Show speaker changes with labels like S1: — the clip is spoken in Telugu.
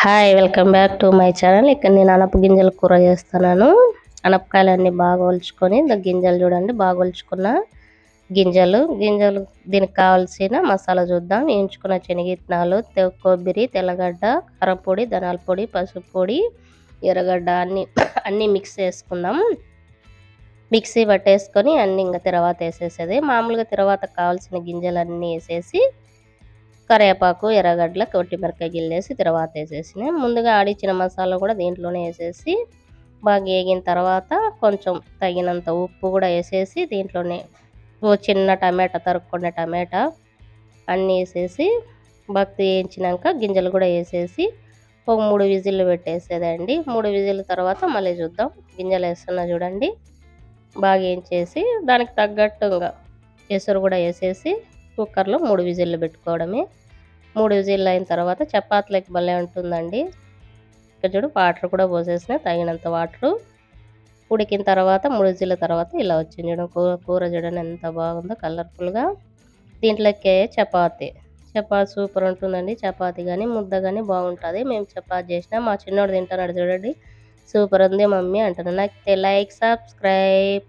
S1: Hi welcome back to my channel. ఇక్కడ నేను అనప గింజల కూర చేస్తున్నాను. అనపకాయలన్నీ బాగా ఒలుచుకొని గింజలు చూడండి, బాగా ఒలుచుకున్న గింజలు దీనికి కావాల్సిన మసాలా చూద్దాం. వేయించుకున్న శనగిత్తనాలు, కొబ్బరి, తెల్లగడ్డ, కారపొడి, ధనాల పొడి, పసుపు పొడి, ఎర్రగడ్డ అన్నీ మిక్స్ చేసుకుందాం. మిక్సీ పట్టేసుకొని అన్నీ ఇంకా తర్వాత వేసేసేది. మామూలుగా తర్వాత కావాల్సిన గింజలన్నీ వేసేసి కరివేపాకు, ఎర్రగడ్డల, కొట్టిమిరకాయ గిల్లేసి తర్వాత వేసేసిన. ముందుగా ఆడిచ్చిన మసాలా కూడా దీంట్లోనే వేసేసి బాగా వేగిన తర్వాత కొంచెం తగినంత ఉప్పు కూడా వేసేసి దీంట్లోనే ఓ చిన్న టమాటా, తరుక్కున్న టమాటా అన్నీ వేసేసి బాగా వేయించినాక గింజలు కూడా వేసేసి ఒక 3 విజిల్లు పెట్టేసేదండి. 3 విజిల్ తర్వాత మళ్ళీ చూద్దాం. గింజలు వేస్తున్నా చూడండి. బాగా వేయించేసి దానికి తగ్గట్టుగా ఎసురు కూడా వేసేసి కుక్కర్లో 3 విజిల్లు పెట్టుకోవడమే. 3 విజిల్లు అయిన తర్వాత చపాతీలకి భలే ఉంటుందండి. ఇక్కడ చూడు వాటర్ కూడా పోసేసిన, తగినంత వాటరు. ఉడికిన తర్వాత 3 విజిల్ల తర్వాత ఇలా వచ్చింది చూడండి. కూర చూడండి ఎంత బాగుందో కలర్ఫుల్గా. దీంట్లోకే చపాతీ సూపర్ ఉంటుందండి. చపాతీ కానీ ముద్ద కానీ బాగుంటుంది. మేము చపాతీ చేసినా మా చిన్నోడు తింటున్నాడు చూడండి. సూపర్ ఉంది మమ్మీ అంటున్నాడు. నాకు లైక్, సబ్స్క్రైబ్.